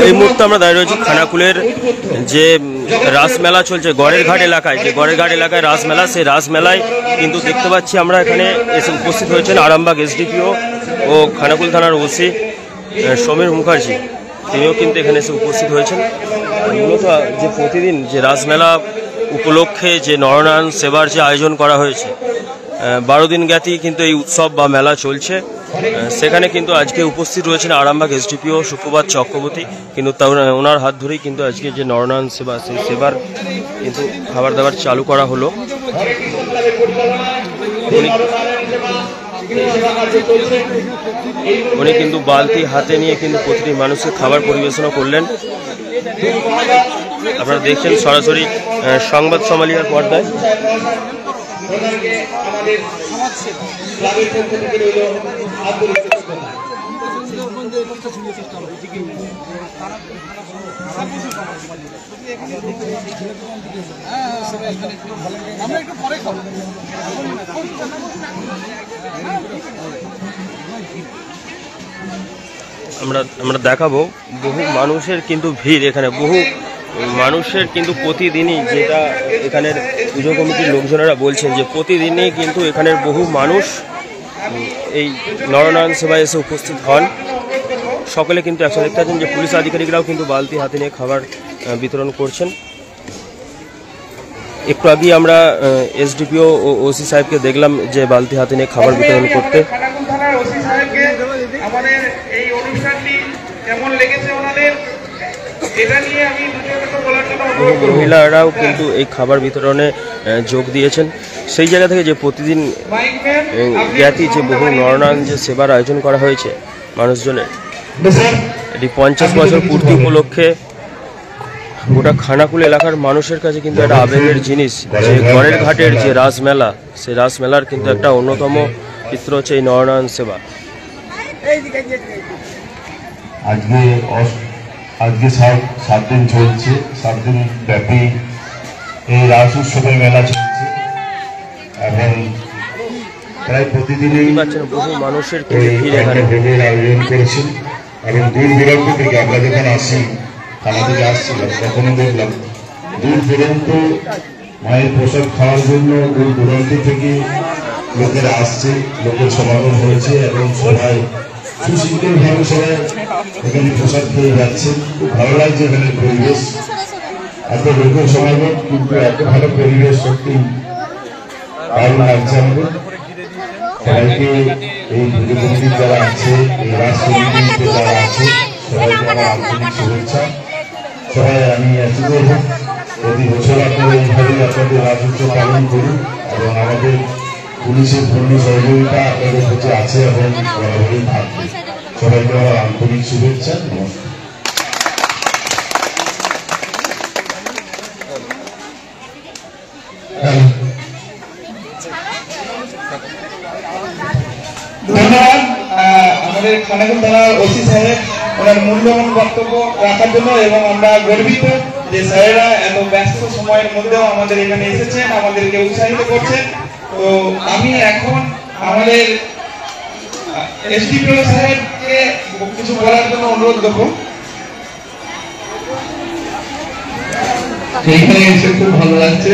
এই মুহূর্তে আমরা দাঁড়িয়ে রয়েছি খানাকুলের যে রাসমেলা চলছে গড়ের ঘাট এলাকায়, যে গড়ের ঘাট এলাকায় রাসমেলা, সেই রাসমেলায় কিন্তু দেখতে পাচ্ছি আমরা এখানে এসে উপস্থিত হয়েছেন আরামবাগ এসডিপিও ও খানাকুল থানার ওসি সমীর মুখার্জি, তিনিও কিন্তু এখানে এসে উপস্থিত হয়েছেন। মূলত যে প্রতিদিন যে রাসমেলা উপলক্ষে যে নরনারায়ণ সেবার যে আয়োজন করা হয়েছে, 12 দিন জ্ঞাতি কিন্তু এই উৎসব বা মেলা চলছে, সেখানে কিন্তু আজকে উপস্থিত রয়েছেন আরামবাগ এসডিপিও সুপ্রভাত চক্রবর্তী। কিন্তু ওনার হাত ধরেই কিন্তু আজকে যে নরনারায়ণ সেবা, সেই সেবার কিন্তু খাবার দাবার চালু করা হলো। উনি কিন্তু বালতি হাতে নিয়ে কিন্তু প্রতিটি মানুষকে খাবার পরিবেশনা করলেন। আপনারা দেখছেন সরাসরি সংবাদ সমালিকার পর্দায়। আমরা দেখাবো বহু মানুষের কিন্তু ভিড় এখানে, বহু মানুষের কিন্তু প্রতিদিনই, যেটা এখানের পুজো কমিটির লোকজনেরা বলছেন যে প্রতিদিনই কিন্তু এখানের বহু মানুষ এই নরনারায়ণ সেবায় এসে উপস্থিত হন। সকলে কিন্তু একসাথে দেখতে পাচ্ছেন যে পুলিশ আধিকারিকরাও কিন্তু বালতি হাতে নিয়ে খাবার বিতরণ করছেন। একটু আগে আমরা এসডিপিও ও ওসি সাহেবকে দেখলাম যে বালতি হাতে নিয়ে খাবার বিতরণ করতে। আমাদের এই অনুষ্ঠানটি কেমন লেগেছে ওনাদের, এটা নিয়ে আমি বলার জন্য মহিলারাও কিন্তু এই খাবার বিতরণে যোগ দিয়েছেন। সেই জায়গা থেকে যে প্রতিদিন জ্ঞাতি যে বহু নরনারায়ণ যে সেবার আয়োজন করা হয়েছে মানুষজনের, এটি 50 বছর পূর্তি উপলক্ষে গোটা খানাকুল এলাকার মানুষের কাছে কিন্তু একটা আবেগের জিনিস। যে গড়ের ঘাটের যে রাসমেলা, সেই রাসমেলার কিন্তু একটা অন্যতম চিত্র হচ্ছে এই নরনারায়ণ সেবা। আজকে 7 দিন চলছে, 7 দিন ব্যাপী এই রাস উৎসবের মেলা চলছে এবং প্রায় প্রতিদিনই বহু মানুষের ভোগের আয়োজন করেছেন এবং দূর দূরান্ত থেকে আমরা যখন আসি, থানা থেকে আসছিলাম, তখনও দেখলাম দূর দূরান্ত মায়ের প্রসাদ খাওয়ার জন্য দূর দূরান্ত থেকে লোকেরা আসছে, লোকের সমাগম হয়েছে এবং সবাই সুশৃঙ্খলভাবে সবাই এখানে প্রসাদ খেয়ে যাচ্ছে। খুব ভালো লাগছে এখানের পরিবেশ, এত লোকের সমাগম, কিন্তু এত ভালো পরিবেশ সত্যি ভালো লাগছে আমাদের সবাইকে। এই পুজো কমিটির যারা আছে, এই রাজ কমিটিতে যারা আছে, সবাইকে আমার আন্তরিক শুভেচ্ছা। সবাই আমি এত করবো প্রতি বছর আপনারা এইভাবে আপনাদের রাজ উৎসব পালন করুন এবং আমাদের পুলিশের পূর্ণ সহযোগিতা আপনাদের কাছে আছে এবং বরাবরই থাকবে। সবাইকে আমার আন্তরিক শুভেচ্ছা, নমস্কার। ধন্যবাদ আমাদের খানাকুল থানার ওসি সাহেব ওনার মূল্যবান বক্তব্য রাখার জন্য, এবং আমরা গর্বিত যে স্যারেরা এত ব্যস্ত সময়ের মধ্যেও আমাদের এখানে এসেছেন, আমাদেরকে উৎসাহিত করছেন। তো আমি এখন আমাদের এসডিপিও সাহেবকে কিছু বলার জন্য অনুরোধ করব। এখানে এসে খুব ভালো লাগছে,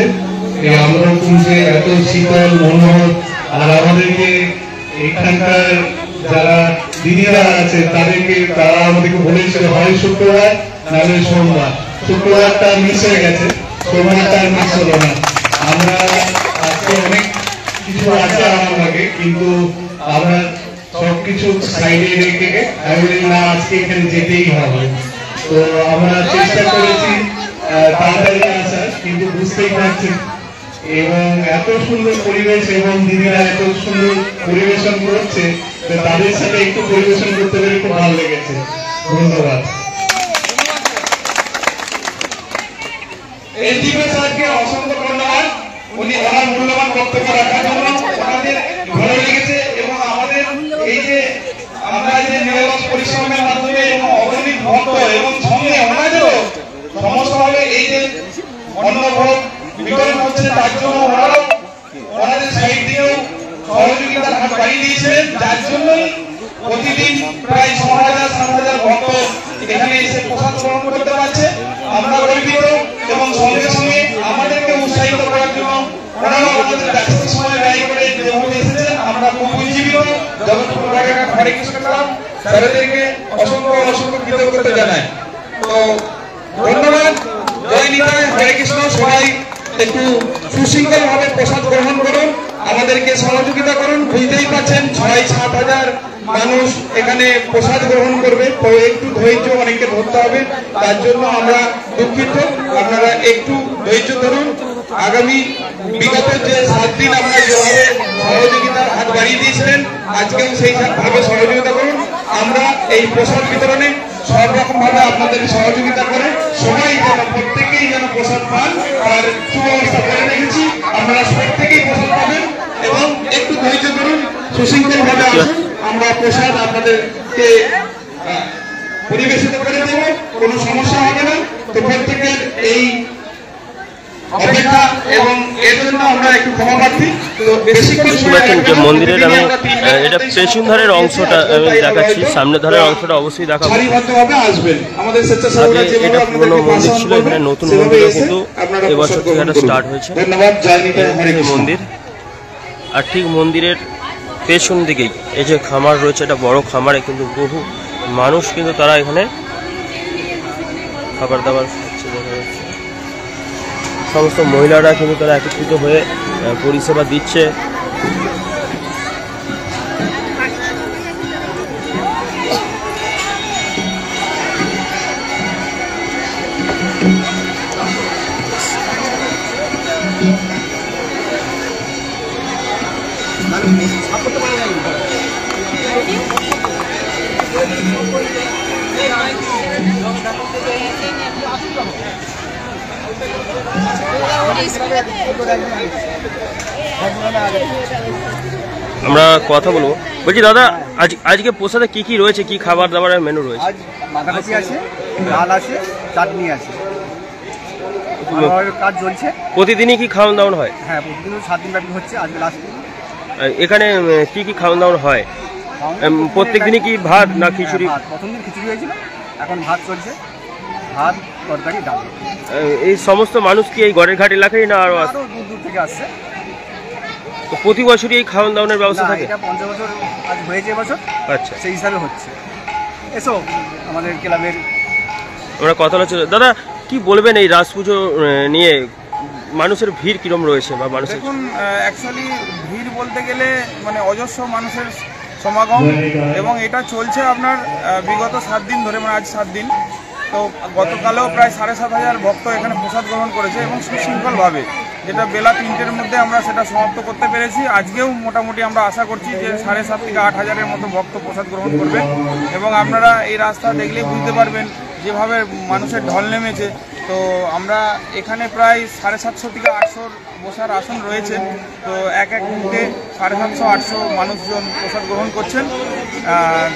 এই আমরকম যে এত শীতল মনোহর, আর আমাদেরকে এখানকার যারা দিদিরা আছে তারা আমাদেরকে বলেছে হয় শুক্রবার নাহলে সোমবার, শুক্রবারটা মিস হয়ে গেছে, সোমবারটা মিস হলো না। আমরা আজকে অনেক কিছু আছে আমার লাগে, কিন্তু আমরা সবকিছু সাইডে রেখে আমি বলি না আজকে এখানে যেতেই হবে। তো আমরা চেষ্টা করেছি তাড়াতাড়ি আসার, কিন্তু বুঝতেই পারছেন এবং এত সুন্দর পরিবেশ এবং দিদিরা এত সুন্দর পরিবেশন করছে, তাদের সাথে একটু পরিবেশন করতে পেরে খুব ভালো লেগেছে। ধন্যবাদ। এসডিপিও স্যারকে অসংখ্য ধন্যবাদ, উনি ওনার মূল্যবান বক্তব্য রাখার জন্য। আমাদের ভালো লেগেছে এবং আমাদের এই যে আমরা যে নিরলস পরিশ্রমের মাধ্যমে এবং অগণিত ভক্ত এবং সঙ্গে ওনাদেরও সমস্তভাবে এই যে অন্নভোগ বিতরণ হচ্ছে, তার জন্য ওনারাও ওনাদের সাইড দিয়েও সহযোগিতার হাত বাড়িয়ে দিয়েছেন, যার জন্যই প্রতিদিন প্রায় 6,000-7,000 ভক্ত এখানে কৃষ্ণ ক্লাব স্যারেদেরকে অসংখ্য অসংখ্য কৃতজ্ঞতা জানাই। তো ধন্যবাদ। জয় নিতাই, হরে কৃষ্ণ। সবাই একটু সুশৃঙ্খল ভাবে প্রসাদ গ্রহণ করুন, আমাদেরকে সহযোগিতা করুন। বুঝতেই পারছেন 6-7 হাজার মানুষ এখানে প্রসাদ গ্রহণ করবে, তো একটু ধৈর্য অনেককে ধরতে হবে, তার জন্য আমরা দুঃখিত। আপনারা একটু ধৈর্য ধরুন। আগামী বিগত যে 7 দিন আপনারা যেভাবে সহযোগিতার হাত বাড়িয়ে দিয়েছিলেন, আজকেও সেই ভাবে সহযোগিতা করুন। আমরা এই প্রসাদ বিতরণে সব রকম ভাবে আপনাদের সহযোগিতা করে সবাই যেন প্রত্যেকেই যেন প্রসাদ পান তার সুব্যবস্থা করে রেখেছি। আপনারা প্রত্যেকেই প্রসাদ পাবেন এবং একটু ধৈর্য ধরুন, সুশৃঙ্খল ভাবে আসুন। আমরা প্রসাদ আপনাদেরকে পরিবেশিত করে দেব, কোনো সমস্যা হবে না। তো প্রত্যেকের এই অপেক্ষা এবং এর জন্য আমরা একটু ক্ষমা প্রার্থী। তো বেশিক্ষণ যে মন্দিরের আমি এটা পেছন ধারের অংশটা আমি দেখাচ্ছি, সামনের ধারের অংশটা অবশ্যই দেখাবো। সারিবদ্ধভাবে আসবেন। আমাদের স্বেচ্ছাসেবকরা যেভাবে পুরনো মন্দির ছিল, এখানে নতুন মন্দিরও কিন্তু এবছর থেকে একটা স্টার্ট হয়েছে। ধন্যবাদ। জয় নিতাই, হরে কৃষ্ণ। মন্দির আর ঠিক মন্দিরের পেছন দিকেই এই যে খামার রয়েছে, এটা বড় খামারে কিন্তু বহু মানুষ কিন্তু তারা এখানে খাবার দাবার খাচ্ছে। সমস্ত মহিলারা কিন্তু তারা একত্রিত হয়ে পরিষেবা দিচ্ছে। আমরা কথা বলবো। বলছি দাদা, আজকে প্রসাদে কি কি রয়েছে, কি খাবার দাবারের মেনু রয়েছে? আজ বাঁধাকপি আছে, ডাল আছে, চাটনি আছে। কাজ চলছে। প্রতিদিনই কি খাওয়ান দাওয়ান হয়? হ্যাঁ, প্রতিদিন 7 দিন ব্যাপী হচ্ছে, আজকে লাস্ট দিন। এখানে কি কি খাওয়ান দাওয়ান হয়? প্রত্যেক দিনই কি ভাত না খিচুড়ি? প্রথম দিন খিচুড়ি হয়েছিল, এখন ভাত চলছে, ভাত তরকারি ডাল। এই সমস্ত মানুষ কি এই গড়ের ঘাট এলাকায় না আরো দূর দূর থেকে আসছে? তো প্রতি বছরই এই খাওয়ান দাওয়ানের ব্যবস্থা থাকে? এটা 5 বছর আজ হয়েছে এবছর। আচ্ছা, সেই হিসাবে হচ্ছে। এসো আমাদের ক্লাবের আমরা কথা হচ্ছে। দাদা কি বলবেন এই রাস পুজো নিয়ে? মানুষের ভিড় কিরম রয়েছে বা মানুষের? দেখুন, অ্যাকচুয়ালি ভিড় বলতে গেলে মানে অজস্র মানুষের সমাগম, এবং এটা চলছে আপনার বিগত 7 দিন ধরে, মানে আজ 7 দিন। তো গতকালেও প্রায় 7,500 ভক্ত এখানে প্রসাদ গ্রহণ করেছে এবং সুশৃঙ্খলভাবে, যেটা বেলা 3টের মধ্যে আমরা সেটা সমাপ্ত করতে পেরেছি। আজকেও মোটামুটি আমরা আশা করছি যে 7,500 থেকে 8,000-এর মতো ভক্ত প্রসাদ গ্রহণ করবে। এবং আপনারা এই রাস্তা দেখলেই বুঝতে পারবেন যেভাবে মানুষের ঢল নেমেছে। তো আমরা এখানে প্রায় 750 থেকে 800 বসার আসন রয়েছে। তো এক মুহূর্তে 750-800 মানুষজন প্রসাদ গ্রহণ করছেন।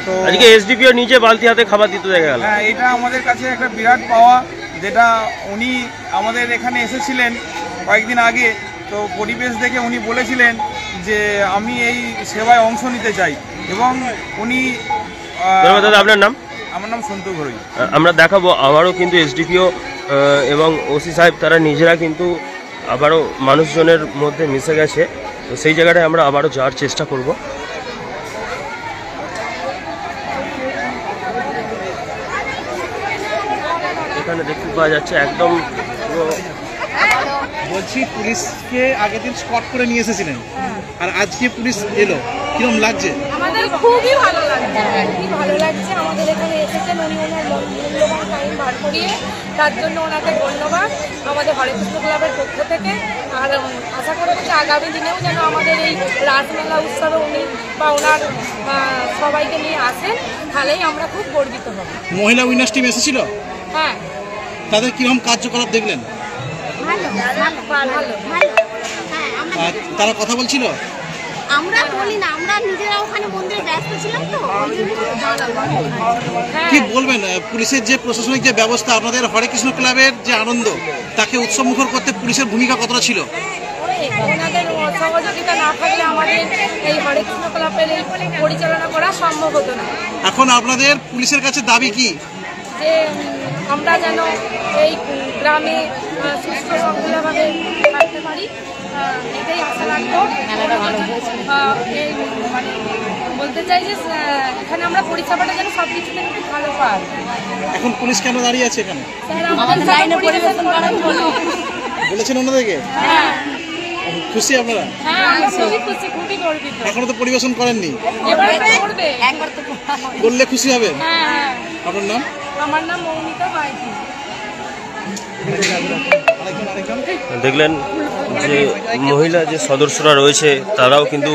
তো আজকে এসডিপিও নিজে বালতি হাতে খাবার দিতে দেখা গেল। হ্যাঁ, এটা আমাদের কাছে একটা বিরাট পাওয়া, যেটা উনি আমাদের এখানে এসেছিলেন কয়েকদিন আগে। তো পরিবেশ দেখে উনি বলেছিলেন যে আমি এই সেবায় অংশ নিতে চাই, এবং উনি দাদা আপনার নাম? আমার নাম সন্তু ঘরুই। আমরা দেখাবো আবারও কিন্তু এসডিপিও এবং ওসি সাহেব তারা নিজেরা কিন্তু আবারও মানুষজনের মধ্যে মিশে গেছে। তো সেই জায়গাটায় আমরা আবারও যাওয়ার চেষ্টা করব। এখানে দেখতে পাওয়া যাচ্ছে একদম বলছি, পুলিশকে আগের দিন স্পট করে নিয়ে এসেছিলেন, আর আজকে পুলিশ এলো, কিরকম লাগছে? আমাদের খুবই ভালো লাগছে, খুবই ভালো লাগছে। আমাদের এখানে এসেছেন উনি, ওনার মূল্যবান টাইম বার করিয়ে, তার জন্য ওনাকে ধন্যবাদ আমাদের হরে কৃষ্ণ ক্লাবের পক্ষ থেকে। আর আশা করবো যে আগামী দিনেও যেন আমাদের এই রাসমেলা উৎসবে উনি বা ওনার সবাইকে নিয়ে আসেন, তাহলেই আমরা খুব গর্বিত হব। মহিলা উইনার্স টিম এসেছিল, হ্যাঁ। তাদের কিরকম কার্যকলাপ দেখলেন? আর তারা কথা বলছিল? আমরা বলি না, আমরা নিজেরা ওখানে মন্দিরে ব্যস্ত ছিলাম। তো কি বলবেন, পুলিশের যে প্রশাসনিক যে ব্যবস্থা, আপনাদের হরে কৃষ্ণ ক্লাবের যে আনন্দ, তাকে উৎসবমুখর করতে পুলিশের ভূমিকা কতটা ছিল? ওনাদের সহযোগিতা না থাকলে আমাদের এই হরে কৃষ্ণ ক্লাবের পরিচালনা করা সম্ভব হতো না। এখন আপনাদের পুলিশের কাছে দাবি কি? যে আমরা যেন এই গ্রামে সুস্থ শৃঙ্খলাভাবে থাকতে পারি, এটাই আশা রাখবো। এই মানে বলতে চাই যে এখানে আমরা পরিষেবাটা যেন সব কিছুতে একটু ভালো পাই। এখন পুলিশ কেন দাঁড়িয়ে আছে এখানে? স্যার আমাদের লাইনে পরিবেশন করার জন্য বলেছেন অন্যদেরকে? হ্যাঁ খুশি আপনারা? হ্যাঁ আমরা খুবই খুশি, খুবই গর্বিত। এখনো তো পরিবেশন করেননি, এবারে করবে, একবার তো করলে খুশি হবেন। হ্যাঁ। আপনার নাম? আমার নাম মৌমিতা মাইতি। দেখলেন যে মহিলা যে সদস্যরা রয়েছে তারাও কিন্তু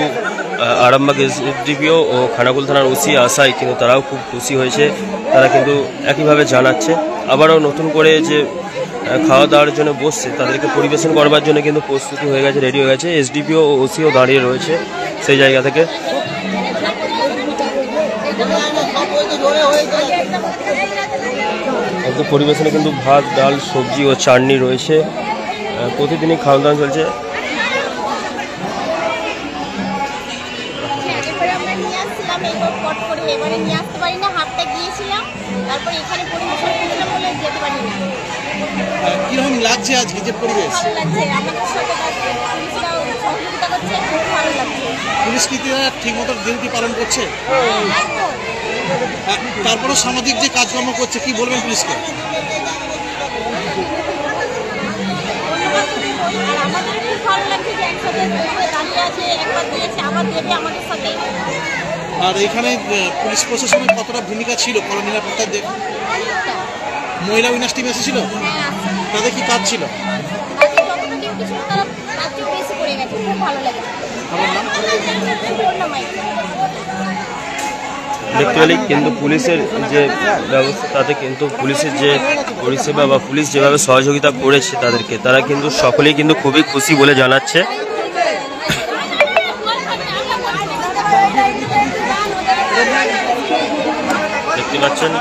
আরামবাগ এসডিপিও ও খানাকুল থানার ওসি আসায় কিন্তু তারাও খুব খুশি হয়েছে। তারা কিন্তু একইভাবে জানাচ্ছে আবারও নতুন করে যে খাওয়া দাওয়ার জন্য বসছে তাদেরকে পরিবেশন করবার জন্য কিন্তু প্রস্তুতি হয়ে গেছে, রেডি হয়ে গেছে। এসডিপিও ও ওসিও দাঁড়িয়ে রয়েছে সেই জায়গা থেকে। একদম পরিবেশনে কিন্তু ভাত, ডাল, সবজি ও চাটনি রয়েছে। প্রতিদিনই খাওয়া দাওয়া চলছে। আমরা নিয়ে আসছিলাম এইবার পট করে, এবারে নিয়ে আসতে পারি না, হাফটা গিয়েছিলাম, তারপর এখানে পরিবেশন করছিলাম বলে যেতে পারি না। কিরকম লাগছে আজকে যে পরিবেশ? ভালো লাগছে, আমাদের সাথে পুলিশরাও সহযোগিতা করছে, খুব ভালো লাগছে। পুলিশ কি ঠিক মতো ডিউটি পালন করছে? একদম। তারপরে সামাজিক যে কাজকর্ম করছে, কি বলবেন পুলিশকে? আর আমাদের খুব ভালো লাগছে যে একসাথে দাঁড়িয়ে আছে, একবার দিয়েছে আবার দেবে আমাদের সাথে। আর এখানে পুলিশ প্রশাসনের কতটা ভূমিকা ছিল কলোনি নিরাপত্তার? মহিলা উইনার্স টিম এসেছিল, তাদের কি কাজ ছিল? তাদের যতটা ডিউটি ছিল তারা তার চেয়ে বেশি করে গেছে, খুব ভালো লাগছে। দেখতে পেলে কিন্তু পুলিশের যে ব্যবস্থা তাতে কিন্তু পুলিশের যে পরিষেবা বা পুলিশ যেভাবে সহযোগিতা করেছে তাদেরকে, তারা কিন্তু সকলেই কিন্তু খুবই খুশি বলে জানাচ্ছে। দেখতে পাচ্ছেন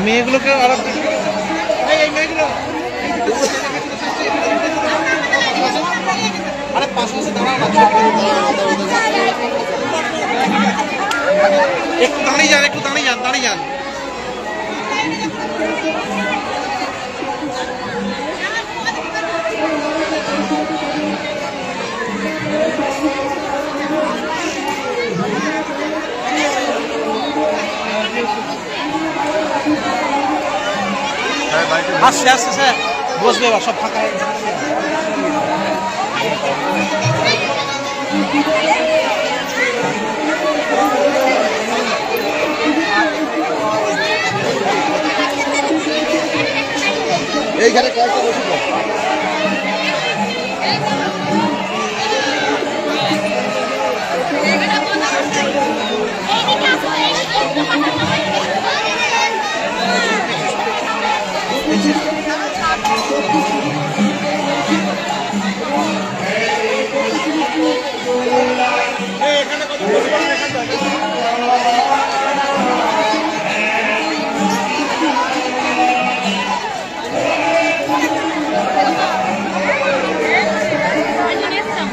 মেয়েগুলোকে আলাদা মেয়েগুলো আরে পাশাপাশি দাঁড়াও না, একটু দাঁড়িয়ে যান, একটু দাঁড়িয়ে যান, দাঁড়িয়ে যান। আসছে আসছে স্যার, বসবে এবার, সব ফাঁকা হয়ে গেছে। এইখানে কয়েকটা বসে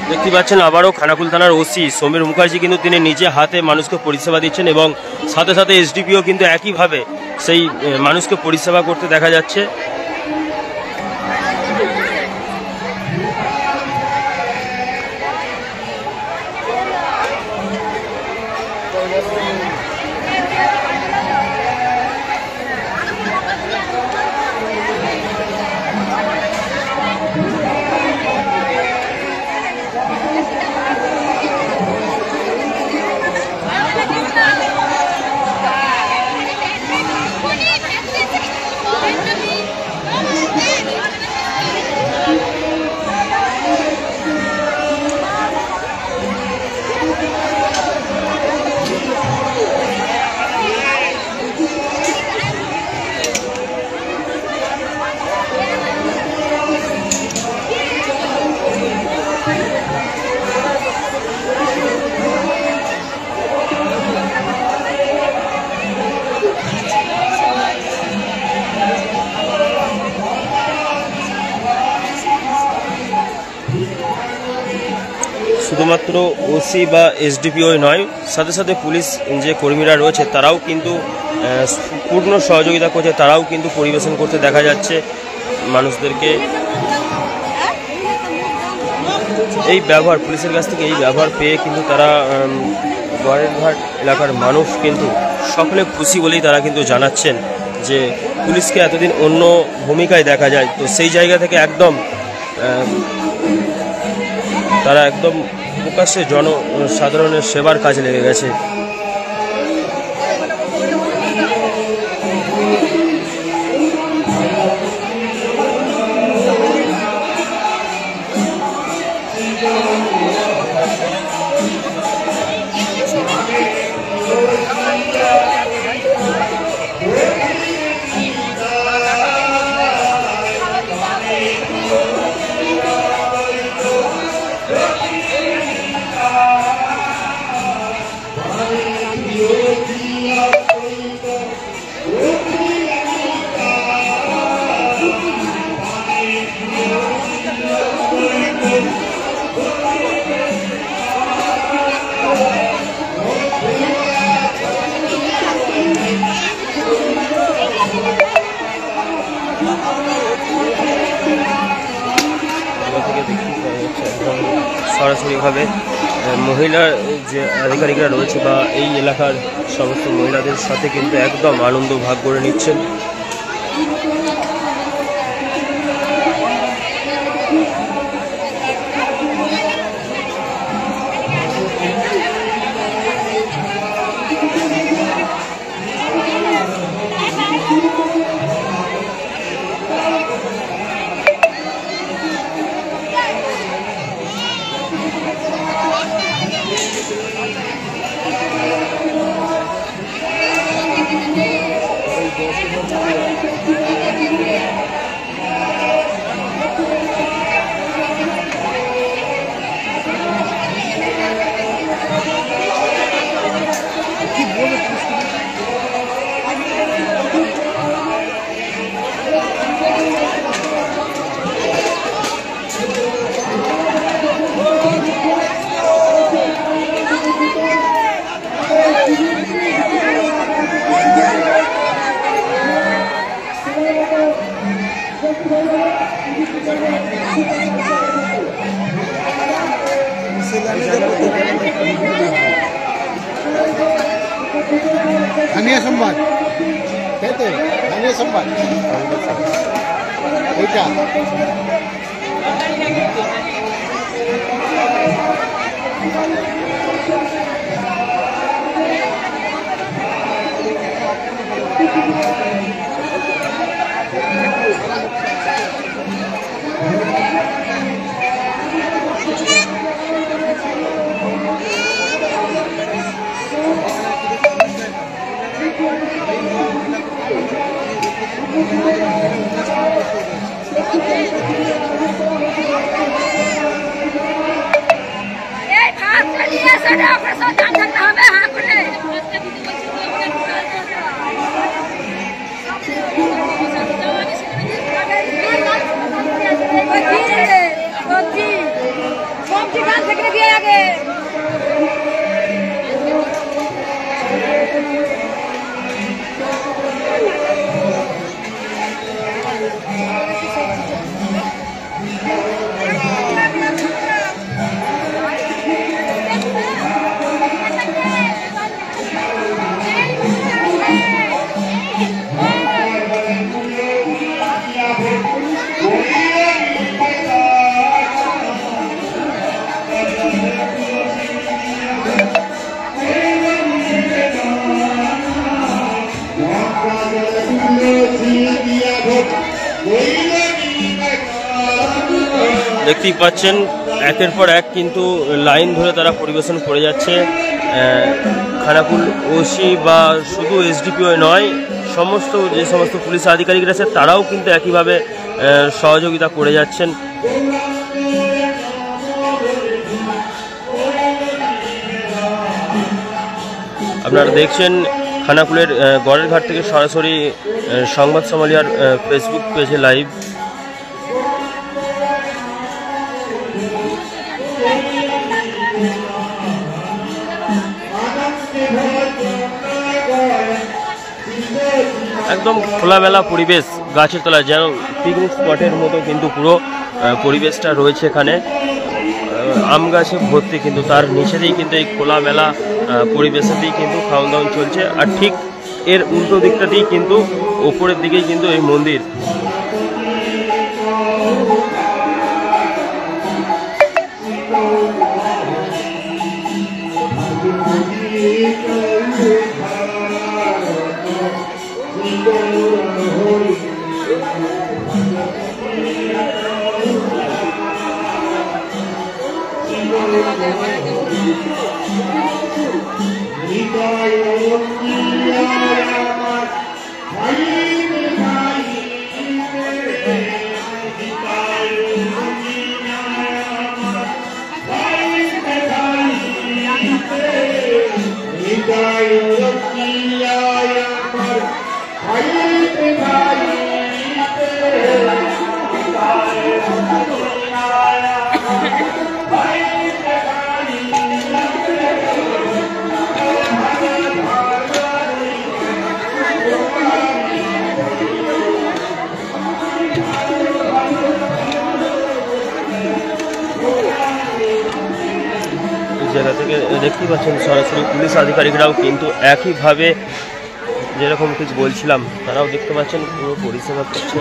দেখতে পাচ্ছেন আবারও খানাকুল থানার ওসি সমীর মুখার্জি কিন্তু তিনি নিজে হাতে মানুষকে পরিষেবা দিচ্ছেন এবং সাথে সাথে এসডিপিও কিন্তু একইভাবে সেই মানুষকে পরিষেবা করতে দেখা যাচ্ছে। শুধুমাত্র ওসি বা এসডিপিও নয়, সাথে সাথে পুলিশ যে কর্মীরা রয়েছে তারাও কিন্তু পূর্ণ সহযোগিতা করছে, তারাও কিন্তু পরিবেশন করতে দেখা যাচ্ছে মানুষদেরকে। এই ব্যবহার পুলিশের কাছ থেকে এই ব্যবহার পেয়ে কিন্তু তারা গড়ের ঘাট এলাকার মানুষ কিন্তু সকলে খুশি বলেই তারা কিন্তু জানাচ্ছেন যে পুলিশকে এতদিন অন্য ভূমিকায় দেখা যায়, তো সেই জায়গা থেকে একদম তারা একদম প্রকাশ্যে জনসাধারণের সেবার কাজে লেগে গেছে। সরাসরিভাবে মহিলা যে আধিকারিকরা রয়েছে বা এই এলাকার সমস্ত মহিলাদের সাথে কিন্তু একদম আনন্দ ভাগ করে নিচ্ছেন। স্থানীয় সংবাদ, তাই তো? স্থানীয় সংবাদ এইটা দেখতেই পাচ্ছেন একের পর এক কিন্তু লাইন ধরে তারা পরিবেশন করে যাচ্ছে। খানাকুল ওসি বা শুধু এসডিপিও নয়, সমস্ত যে সমস্ত পুলিশ আধিকারিকরা আছে তারাও কিন্তু একইভাবে সহযোগিতা করে যাচ্ছেন। আপনারা দেখছেন খানাকুলের গড়ের ঘাট থেকে সরাসরি সংবাদ সমালিয়ার ফেসবুক পেজে লাইভ। একদম খোলামেলা পরিবেশ, গাছের তলায় যেন পিকনিক স্পটের মতো কিন্তু পুরো পরিবেশটা রয়েছে এখানে। আম গাছে ভর্তি, কিন্তু তার নিচেতেই কিন্তু এই খোলামেলা পরিবেশেতেই কিন্তু খাওয়ান দাওয়ান চলছে। আর ঠিক এর উল্টো দিকটাতেই কিন্তু ওপরের দিকেই কিন্তু এই মন্দির। জায়গা থেকে দেখতে পাচ্ছেন সরাসরি পুলিশ আধিকারিকরাও কিন্তু একইভাবে যেরকম কিছু বলছিলাম, তারাও দেখতে পাচ্ছেন পুরো পরিষেবা করছে।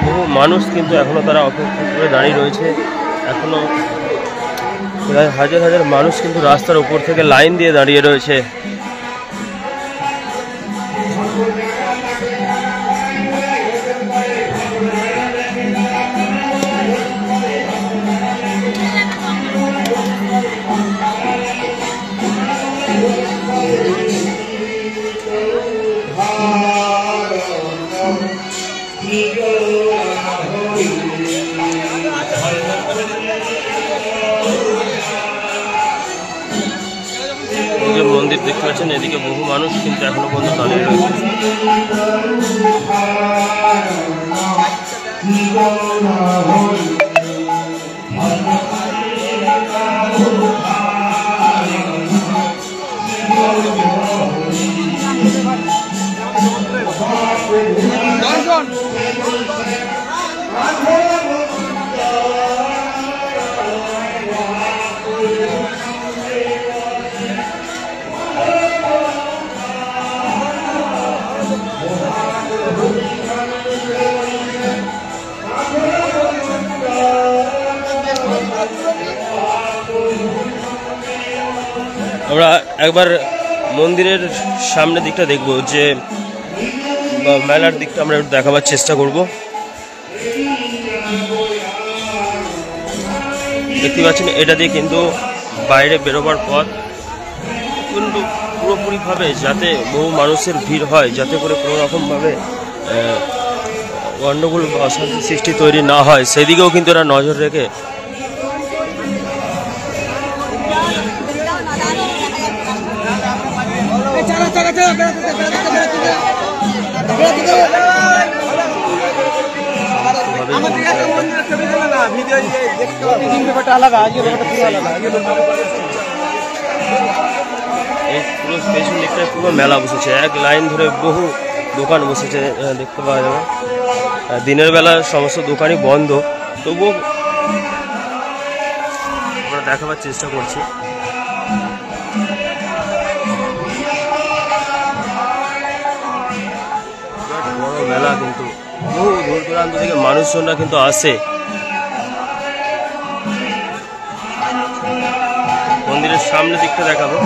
বহু মানুষ কিন্তু এখনো তারা অপেক্ষা করে দাঁড়িয়ে রয়েছে। এখনো প্রায় হাজার হাজার মানুষ কিন্তু রাস্তার উপর থেকে লাইন দিয়ে দাঁড়িয়ে রয়েছে। মন্দির দেখতে পাচ্ছেন, এদিকে বহু মানুষ কিন্তু এখনো পর্যন্ত দাঁড়িয়ে রয়েছে। আমরা একবার মন্দিরের সামনের দিকটা দেখব, যে মেলার দিকটা আমরা একটু দেখাবার চেষ্টা করব। দেখতে পাচ্ছেন এটা দিয়ে কিন্তু বাইরে বেরোবার পথ, কিন্তু পুরোপুরিভাবে যাতে বহু মানুষের ভিড় হয়, যাতে করে কোনো রকমভাবে গণ্ডগোল বা অশান্তি সৃষ্টি তৈরি না হয়, সেদিকেও কিন্তু এরা নজর রেখে এই পুরো পেছন দিকটায় পুরো মেলা বসেছে, এক লাইন ধরে বহু দোকান বসেছে দেখতে পাওয়া যাবে। দিনের বেলা সমস্ত দোকানই বন্ধ, তবুও আমরা দেখাবার চেষ্টা করছি। বড় মেলা, কিন্তু বহু দূর দূরান্ত থেকে মানুষজনরা কিন্তু আসে। মন্দিরের সামনের দিকটা দেখাবো।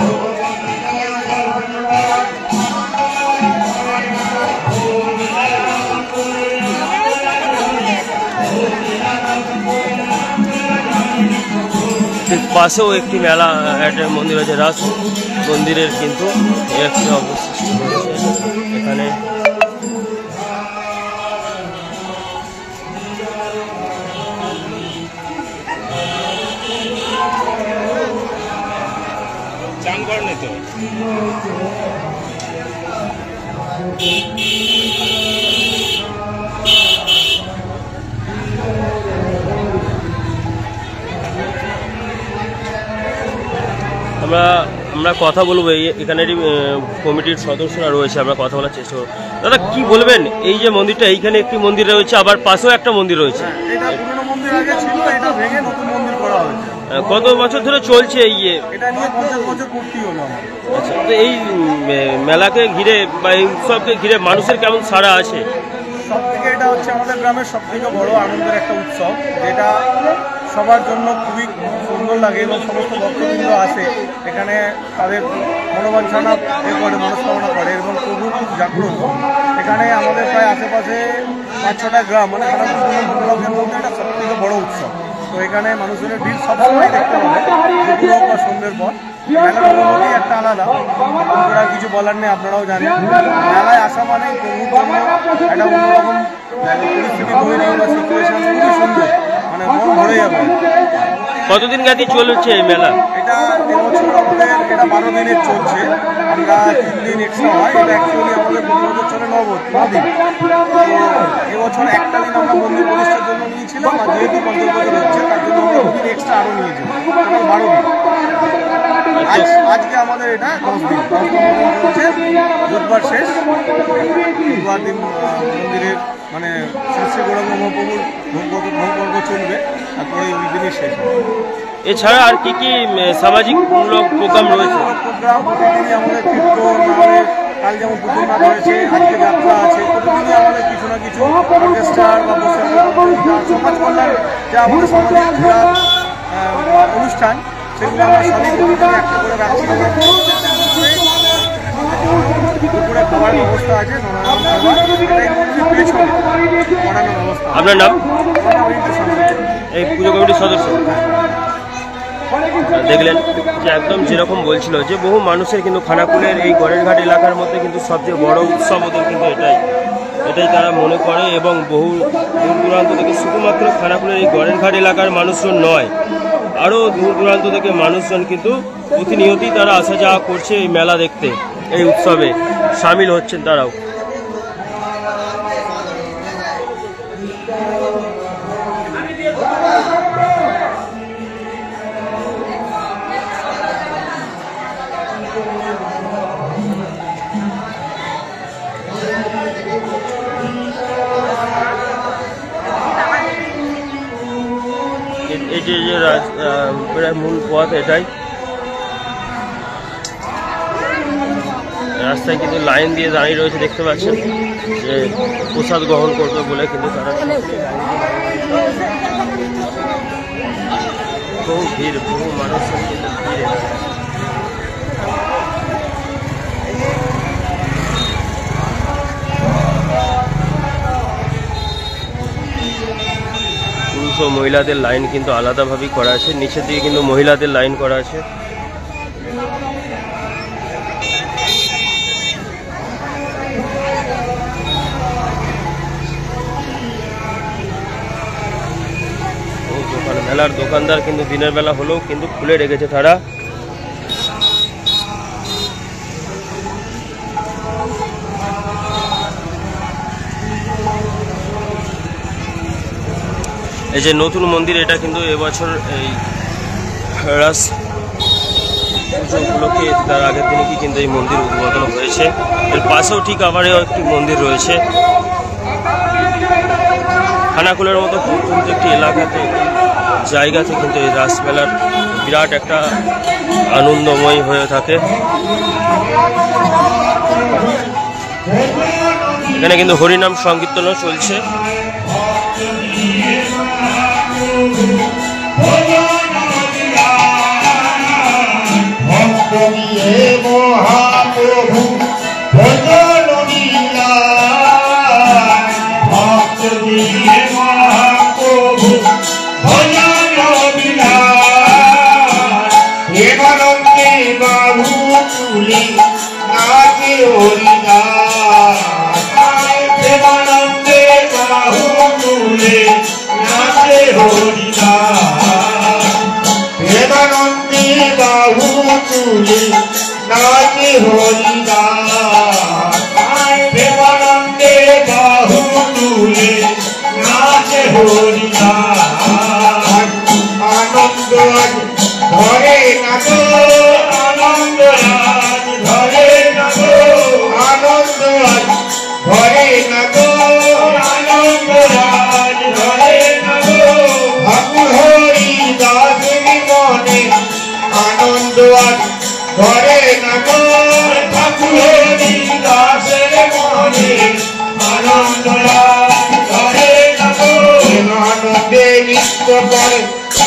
পাশেও একটি মেলা, একটা মন্দির আছে, রাস মন্দিরের কিন্তু একটি অবশিষ্ট রয়েছে এখানে। চান করেন তো আমরা কথা বলবো। এখানে কমিটির সদস্যরা রয়েছে, আমরা কথা বলার চেষ্টা করবো। দাদা কি বলবেন, এই যে মন্দিরটা, এইখানে একটি মন্দির রয়েছে, আবার পাশেও একটা মন্দির রয়েছে, এটা পুরনো মন্দির আগে ছিল, এটা ভেঙে নতুন মন্দির করা হয়েছে। কত বছর ধরে চলছে এই এটা নিয়ে 50 বছর পূর্তি হলো। আচ্ছা, তো এই মেলাকে ঘিরে বা এই উৎসবকে ঘিরে মানুষের কেমন সাড়া আছে? সব থেকে এটা হচ্ছে আমাদের গ্রামের সব থেকে বড় আনন্দের একটা উৎসব, যেটা সবার জন্য খুবই সুন্দর লাগে এবং সমস্ত ভক্তবৃন্দ আসে এখানে, তাদের মনোবাঞ্ছনা করে, মনস্কামনা করে এবং প্রভু খুব জাগ্রত। এখানে আমাদের প্রায় আশেপাশে 5-6টা গ্রাম, মানে খানাকুলের মধ্যে এটা সব থেকে বড় উৎসব। তো এখানে মানুষজনের ভিড় সবসময় দেখতে পাবে, দুপুর হোক বা সন্ধ্যের পর। মেলার অনুভূতি একটা আলাদা, আপনারা কিছু বলার নেই, আপনারাও জানেন। মেলায় আসা মানে প্রভুর জন্য একটা অন্যরকম পরিস্থিতি তৈরি বা সিচুয়েশন খুবই সুন্দর, মানে মন ভরে যাবে। কতদিন জ্ঞাতি চলছে এই মেলা? এটা এবছর আমাদের এটা 12 দিনের চলছে, আমরা 3 দিন এক্সট্রা হয়। এটা অ্যাকচুয়ালি আমাদের প্রতি বছর চলে 9 দিন। তো এবছর একটা দিন আমরা মন্দির প্রতিষ্ঠার জন্য নিয়েছিলাম, আর যেহেতু 50 বছর হচ্ছে তার জন্য আমরা 2 দিন এক্সট্রা আরও নিয়েছিলাম, 12 দিন। আজকে আমাদের এটা 10 দিন চলছে, বুধবার শেষ, বুধবার দিন মন্দিরের মানে শ্রী গৌরাঙ্গ মহাপ্রভুর ভোগ চলবে, তারপরে ওই দিনই শেষ। এছাড়া আর কি কি সামাজিক মূলক প্রোগ্রাম রয়েছে? প্রোগ্রাম প্রতিদিনই আমাদের কীর্তন, আমাদের কাল যেমন পুতুলনাথ হয়েছে, আজকে যাত্রা আছে, প্রতিদিনই আমাদের কিছু না কিছু অর্কেস্ট্রার বা সমাজ কল্যাণ যে আমাদের সামাজিক ক্রীড়া অনুষ্ঠান, সেগুলো আমরা সবই প্রতিদিনই একটা করে রাখছি। দুপুরে খাবার ব্যবস্থা আছে, পড়ানোর ব্যবস্থা। আপনার নাম? এই পুজো কমিটির সদস্য। দেখলেন যে একদম যেরকম বলছিল যে বহু মানুষের কিন্তু খানাকুলের এই গড়ের ঘাট এলাকার মধ্যে কিন্তু সবচেয়ে বড় উৎসব ওদের কিন্তু এটাই তারা মনে করে, এবং বহু দূর দূরান্ত থেকে শুধুমাত্র খানাকুলের এই গড়ের ঘাট এলাকার মানুষজন নয়, আরও দূর দূরান্ত থেকে মানুষজন কিন্তু প্রতিনিয়তই তারা আসা যাওয়া করছে এই মেলা দেখতে, এই উৎসবে সামিল হচ্ছেন তারাও। এই যে মূল পথ এটাই, রাস্তায় কিন্তু লাইন দিয়ে দাঁড়িয়ে রয়েছে, দেখতে পাচ্ছেন যে প্রসাদ গ্রহণ করবে বলে কিন্তু তারা বহু ভিড়, বহু মানুষ কিন্তু ভিড়ে। পুরুষ ও মহিলাদের লাইন কিন্তু আলাদাভাবেই করা আছে, নিচের দিকে কিন্তু মহিলাদের লাইন করা আছে। মেলার দোকানদার কিন্তু দিনের বেলা হলেও কিন্তু খুলে রেখেছে তারা। এই যে নতুন মন্দির, এটা কিন্তু এবছর এই পুজো উপলক্ষে তার আগের দিনে কি কিন্তু এই মন্দির উদ্বোধন হয়েছে। এর পাশেও ঠিক আবারও একটি মন্দির রয়েছে। খানাকুলের মতো প্রত্যন্ত একটি এলাকাতে জায়গাতে কিন্তু এই রাসমেলার বিরাট একটা আনন্দময় হয়ে থাকে। এখানে কিন্তু হরিনাম সংকীর্তনও চলছে। মহাপ্রভু ভজন লীলা, ভক্ত দিয়ে মহাপ্রভু ভজন লীলা, এবারকে বাহু তুলে নাচে হরিদাস, এবারকে বাহু তুলে নাচে হরিদাস, এবারকে বাহু তুলে নাচে হরিদাস, দেবানন্দে বাহু তুলে নাচে হরিদাস। আনন্দ আজ ধরে নাচো, আনন্দ আজ ধরে নাচো, আনন্দ আজ ধরে নাচো, আনন্দ আজ ধরে নাচো, ঠাকুর হরিদাসের মনে আনন্দ আজ ধরে নাচো, ঠাকুর হরিদাসের মনে আনন্দ ধরে নাচো, আনন্দে নৃত্য করে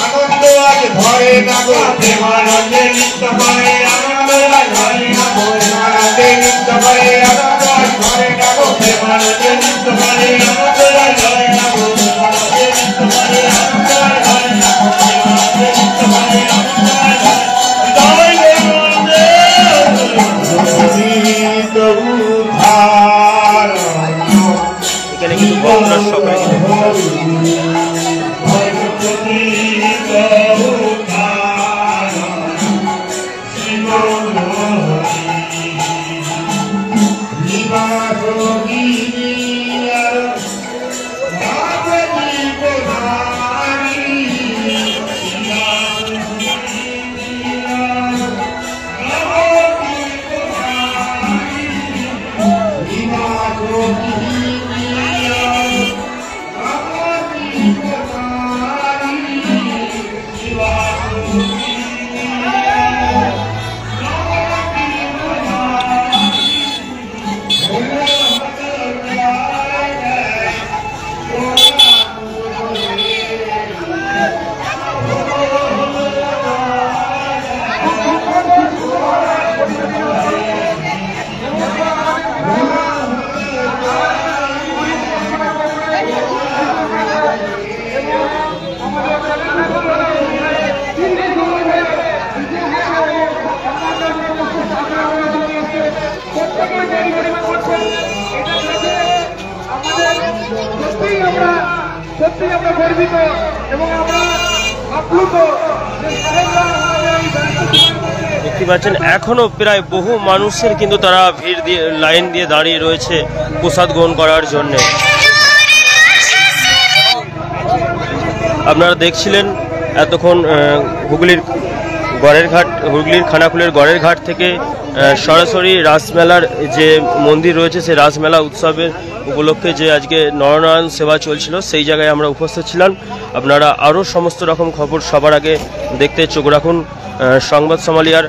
আনন্দ আজ ধরে নাচো, প্রেমানন্দে নৃত্য করে আনন্দ আজ ধরে নাচো, আনন্দে নৃত্য করে আনন্দ আজ ধরে নাচো, প্রেমানন্দে নৃত্য করে আনন্দ আজ ধরে নাচো, প্রেমানন্দে নৃত্য করে আনন্দ আজ ধরে নাচো, প্রেমানন্দে নৃত্য করে আনন্দ আজ ধরে এখানে কিন্তু ভক্তরা সবাই সত্যি আমরা গর্বিত এবং আমরা আপ্লুত। দেখতে পাচ্ছেন এখনো প্রায় বহু মানুষের কিন্তু তারা ভিড় দিয়ে লাইন দিয়ে দাঁড়িয়ে রয়েছে প্রসাদ গ্রহণ করার জন্য। আপনারা দেখছিলেন এতক্ষণ হুগলির খানাকুলের গড়ের ঘাট থেকে সরাসরি রাসমেলার যে মন্দির রয়েছে সেই রাসমেলা উৎসবের উপলক্ষে যে আজকে নরনারায়ণ সেবা চলছিল সেই জায়গায় আমরা উপস্থিত ছিলাম। আপনারা আরও সমস্ত রকম খবর সবার আগে দেখতে চোখ রাখুন সংবাদ সমালিয়ার।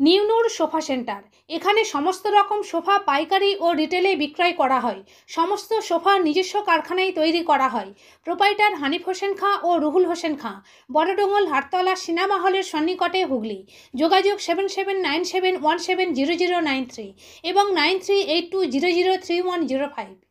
নিউনুর সোফা সেন্টার, এখানে সমস্ত রকম সোফা পাইকারি ও রিটেলে বিক্রয় করা হয়। সমস্ত সোফা নিজস্ব কারখানায় তৈরি করা হয়। প্রোপাইটার হানিফ হোসেন খাঁ ও রুহুল হোসেন খাঁ, বড়ডোঙ্গল হাটতলা সিনেমা হলের সন্নিকটে হুগলি। যোগাযোগ 7797170093 এবং 9382003105।